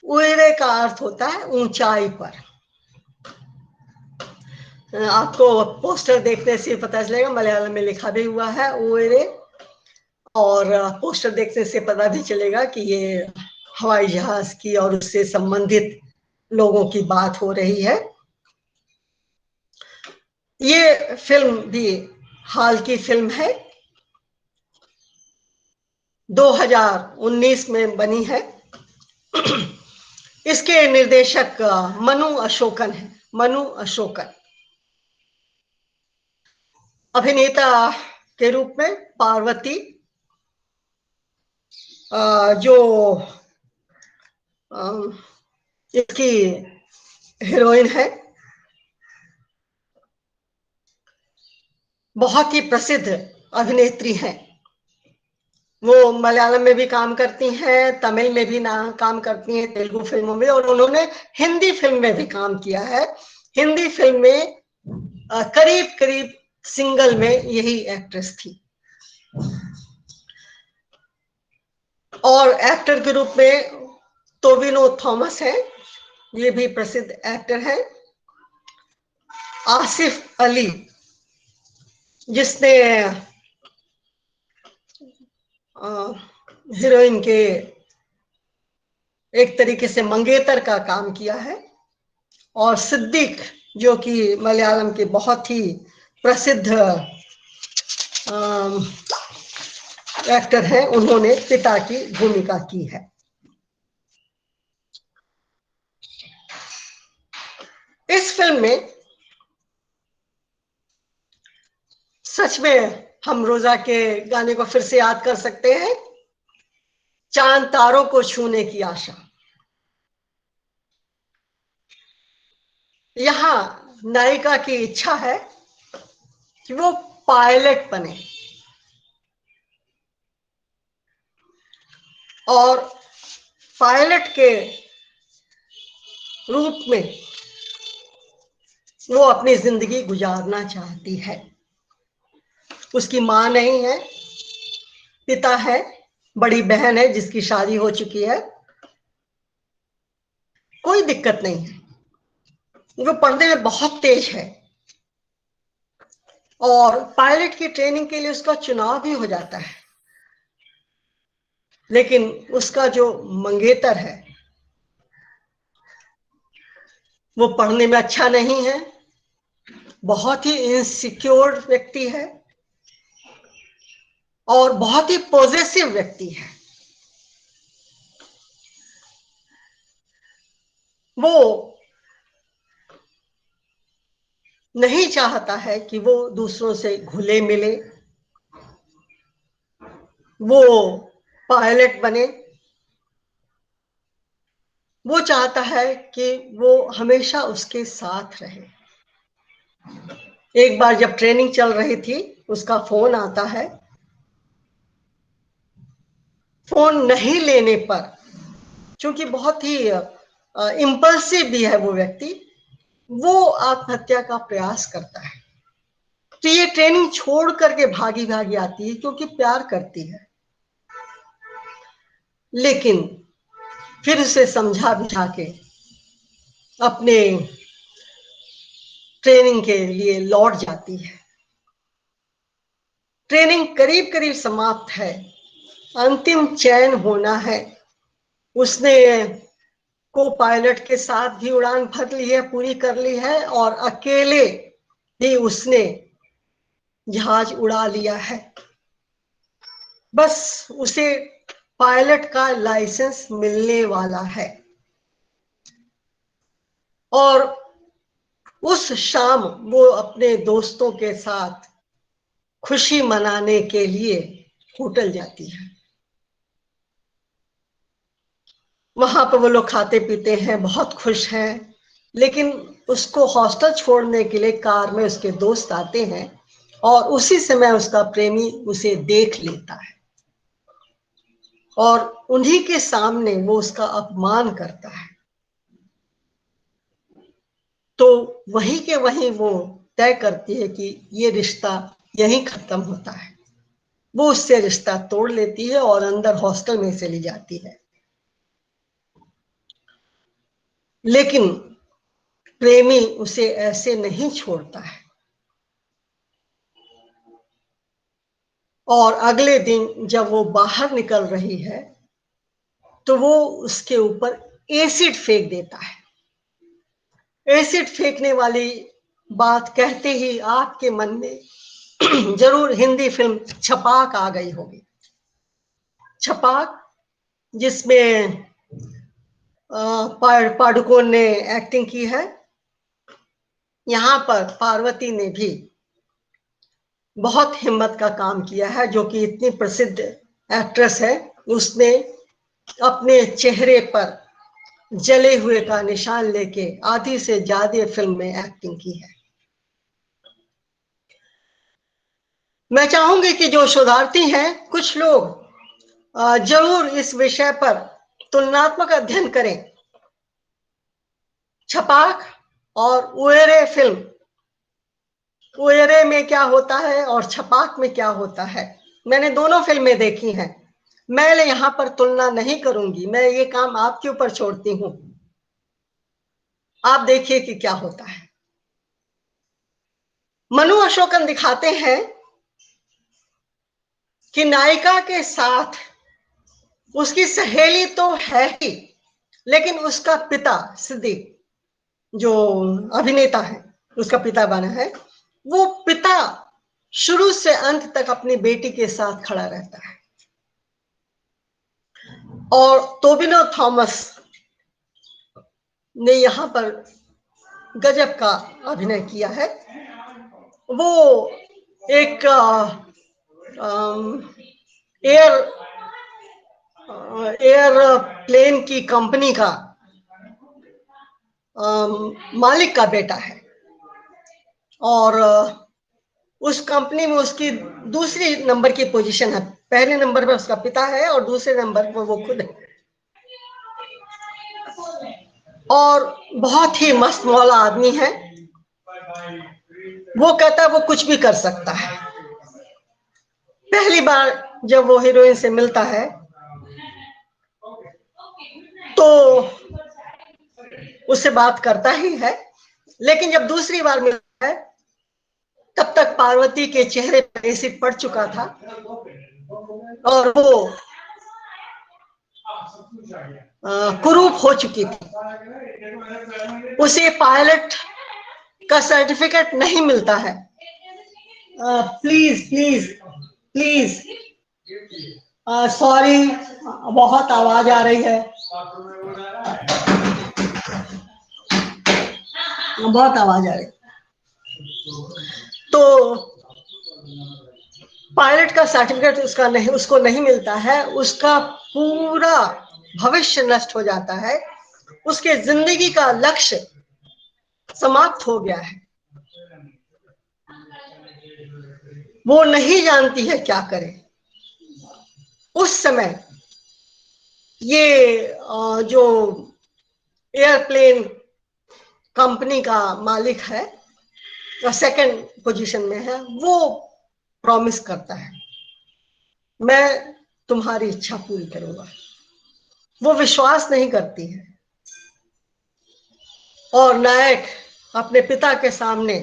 उयरे का अर्थ होता है ऊंचाई पर। आपको पोस्टर देखने से पता चलेगा, मलयालम में लिखा भी हुआ है उयरे, और पोस्टर देखने से पता भी चलेगा कि ये हवाई जहाज की और उससे संबंधित लोगों की बात हो रही है। ये फिल्म भी हाल की फिल्म है, 2019 में बनी है। इसके निर्देशक मनु अशोकन है, मनु अशोकन। अभिनेता के रूप में पार्वती, जो इसकी हीरोइन है, बहुत ही प्रसिद्ध अभिनेत्री हैं। वो मलयालम में भी काम करती हैं, तमिल में भी काम करती हैं, तेलुगु फिल्मों में, और उन्होंने हिंदी फिल्म में भी काम किया है। हिंदी फिल्म में करीब करीब सिंगल में यही एक्ट्रेस थी। और एक्टर के रूप में टोविनो थॉमस है, ये भी प्रसिद्ध एक्टर है। आसिफ अली, जिसने हीरोइन के एक तरीके से मंगेतर का काम किया है। और सिद्दीक, जो कि मलयालम के बहुत ही प्रसिद्ध एक्टर हैं, उन्होंने पिता की भूमिका की है। इस फिल्म में सच में हम रोजा के गाने को फिर से याद कर सकते हैं, चांद तारों को छूने की आशा। यहां नायिका की इच्छा है कि वो पायलट बने, और पायलट के रूप में वो अपनी जिंदगी गुजारना चाहती है। उसकी मां नहीं है, पिता है, बड़ी बहन है जिसकी शादी हो चुकी है, कोई दिक्कत नहीं है। वो पढ़ने में बहुत तेज है, और पायलट की ट्रेनिंग के लिए उसका चुनाव भी हो जाता है। लेकिन उसका जो मंगेतर है वो पढ़ने में अच्छा नहीं है, बहुत ही इनसिक्योर व्यक्ति है, और बहुत ही पॉजेसिव व्यक्ति है। वो नहीं चाहता है कि वो दूसरों से घुले मिले, वो पायलट बने। वो चाहता है कि वो हमेशा उसके साथ रहे। एक बार जब ट्रेनिंग चल रही थी, उसका फोन आता है। फोन नहीं लेने पर, क्योंकि बहुत ही इम्पल्सिव भी है वो व्यक्ति, वो आत्महत्या का प्रयास करता है। तो ये ट्रेनिंग छोड़ करके भागी भागी आती है, क्योंकि प्यार करती है। लेकिन फिर उसे समझा बुझा के अपने ट्रेनिंग के लिए लौट जाती है। ट्रेनिंग करीब करीब समाप्त है, अंतिम चयन होना है। उसने को पायलट के साथ भी उड़ान भर ली है, पूरी कर ली है, और अकेले ही उसने जहाज उड़ा लिया है। बस उसे पायलट का लाइसेंस मिलने वाला है। और उस शाम वो अपने दोस्तों के साथ खुशी मनाने के लिए होटल जाती है। वहां पर वो लोग खाते पीते हैं, बहुत खुश हैं। लेकिन उसको हॉस्टल छोड़ने के लिए कार में उसके दोस्त आते हैं, और उसी समय उसका प्रेमी उसे देख लेता है, और उन्हीं के सामने वो उसका अपमान करता है। तो वहीं के वहीं वो तय करती है कि ये रिश्ता यहीं खत्म होता है। वो उससे रिश्ता तोड़ लेती है और अंदर हॉस्टल में चली जाती है। लेकिन प्रेमी उसे ऐसे नहीं छोड़ता है। और अगले दिन जब वो बाहर निकल रही है तो वो उसके ऊपर एसिड फेंक देता है। एसिड फेंकने वाली बात कहते ही आपके मन में जरूर हिंदी फिल्म छपाक आ गई होगी। छपाक, जिसमें पादुकोण ने एक्टिंग की है। यहाँ पर पार्वती ने भी बहुत हिम्मत का काम किया है, जो कि इतनी प्रसिद्ध एक्ट्रेस है। उसने अपने चेहरे पर जले हुए का निशान लेके आधी से ज्यादा फिल्म में एक्टिंग की है। मैं चाहूंगी कि जो शोधार्थी हैं, कुछ लोग जरूर इस विषय पर तुलनात्मक अध्ययन करें। छपाक और उएरे फिल्म, उएरे में क्या होता है और छपाक में क्या होता है, मैंने दोनों फिल्में देखी हैं। मैं यहाँ पर तुलना नहीं करूंगी, मैं ये काम आपके ऊपर छोड़ती हूं। आप देखिए कि क्या होता है। मनु अशोकन दिखाते हैं कि नायिका के साथ उसकी सहेली तो है ही, लेकिन उसका पिता सिद्दीक, जो अभिनेता है, उसका पिता बना है, वो पिता शुरू से अंत तक अपनी बेटी के साथ खड़ा रहता है। और टोबिनो थॉमस ने यहाँ पर गजब का अभिनय किया है। वो एक एयर प्लेन की कंपनी का मालिक का बेटा है, और उस कंपनी में उसकी दूसरी नंबर की पोजीशन है। पहले नंबर पर उसका पिता है और दूसरे नंबर पर वो खुद है। और बहुत ही मस्त मौला आदमी है। वो कहता है वो कुछ भी कर सकता है। पहली बार जब वो हीरोइन से मिलता है तो उससे बात करता ही है, लेकिन जब दूसरी बार मिलता है तब तक पार्वती के चेहरे पर एसिड पड़ चुका था और वो कुरूप हो चुकी थी। उसे पायलट का सर्टिफिकेट नहीं मिलता है। प्लीज प्लीज प्लीज, सॉरी, बहुत आवाज आ रही है, बहुत आवाज आ रही। तो पायलट का सर्टिफिकेट उसको नहीं मिलता है। उसका पूरा भविष्य नष्ट हो जाता है। उसके जिंदगी का लक्ष्य समाप्त हो गया है। वो नहीं जानती है क्या करे। उस समय ये जो एयरप्लेन कंपनी का मालिक है, सेकंड पोजीशन में है, वो प्रॉमिस करता है मैं तुम्हारी इच्छा पूरी करूंगा। वो विश्वास नहीं करती है और नायक अपने पिता के सामने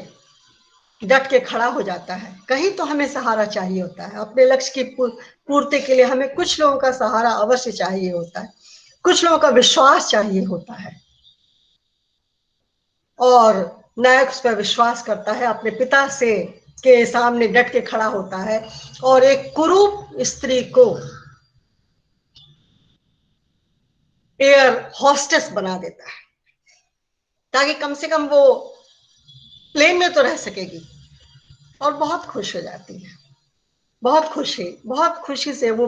डट के खड़ा हो जाता है। कहीं तो हमें सहारा चाहिए होता है। अपने लक्ष्य की पूर्ति के लिए हमें कुछ लोगों का सहारा अवश्य चाहिए होता है, कुछ लोगों का विश्वास चाहिए होता है। और नायक उस पर विश्वास करता है, अपने पिता से के सामने डट के खड़ा होता है और एक कुरूप स्त्री को एयर हॉस्टेस बना देता है, ताकि कम से कम वो प्लेन में तो रह सकेगी। और बहुत खुश हो जाती है, बहुत खुशी से वो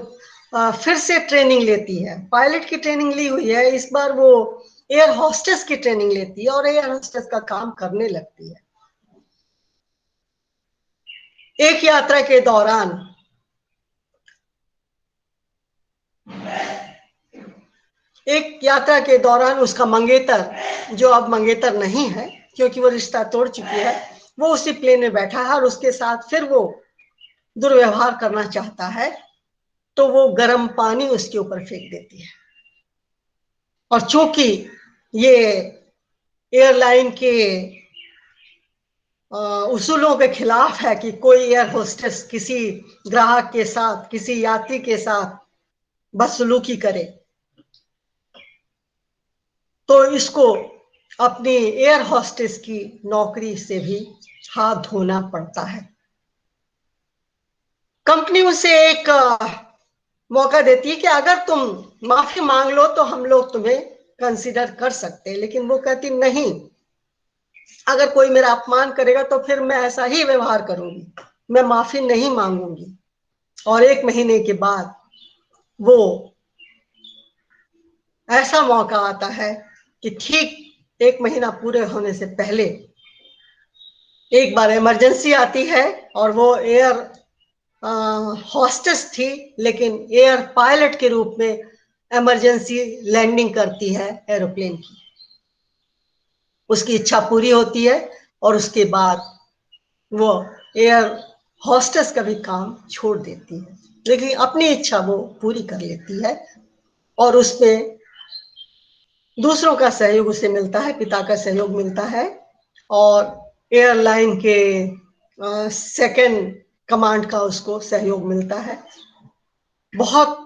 फिर से ट्रेनिंग लेती है। पायलट की ट्रेनिंग ली हुई है, इस बार वो एयर हॉस्टेस की ट्रेनिंग लेती है और एयर हॉस्टेस का काम करने लगती है। एक यात्रा के दौरान उसका मंगेतर, जो अब मंगेतर नहीं है क्योंकि वो रिश्ता तोड़ चुकी है, वो उसी प्लेन में बैठा है और उसके साथ फिर वो दुर्व्यवहार करना चाहता है, तो वो गर्म पानी उसके ऊपर फेंक देती है। और चूंकि ये एयरलाइन के उसूलों के खिलाफ है कि कोई एयर होस्टेस किसी ग्राहक के साथ, किसी यात्री के साथ बदसलूकी करे, तो इसको अपनी एयर होस्टेस की नौकरी से भी हाथ धोना पड़ता है। कंपनी उसे एक मौका देती है कि अगर तुम माफी मांग लो तो हम लोग तुम्हें कंसीडर कर सकते हैं, लेकिन वो कहती नहीं, अगर कोई मेरा अपमान करेगा तो फिर मैं ऐसा ही व्यवहार करूंगी, मैं माफी नहीं मांगूंगी। और 1 महीने के बाद वो ऐसा मौका आता है कि ठीक 1 महीना पूरे होने से पहले एक बार इमरजेंसी आती है, और वो एयर हॉस्टेस थी, लेकिन एयर पायलट के रूप में इमरजेंसी लैंडिंग करती है एरोप्लेन की। उसकी इच्छा पूरी होती है और उसके बाद वो एयर हॉस्टेस का भी काम छोड़ देती है, लेकिन अपनी इच्छा वो पूरी कर लेती है। और उसमें दूसरों का सहयोग उसे मिलता है, पिता का सहयोग मिलता है, और एयरलाइन के सेकंड कमांड का उसको सहयोग मिलता है। बहुत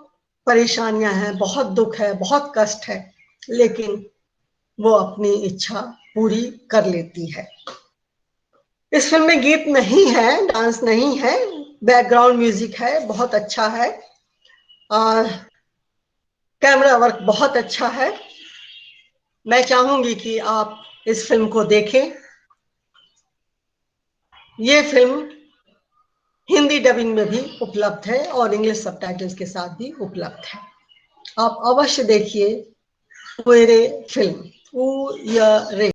परेशानियां हैं, बहुत दुख है, बहुत कष्ट है, लेकिन वो अपनी इच्छा पूरी कर लेती है। इस फिल्म में गीत नहीं है, डांस नहीं है, बैकग्राउंड म्यूजिक है, बहुत अच्छा है, और कैमरा वर्क बहुत अच्छा है। मैं चाहूंगी कि आप इस फिल्म को देखें। ये फिल्म हिंदी डबिंग में भी उपलब्ध है और इंग्लिश सबटाइटल्स के साथ भी उपलब्ध है। आप अवश्य देखिए उयरे फिल्म, ऊ य रे।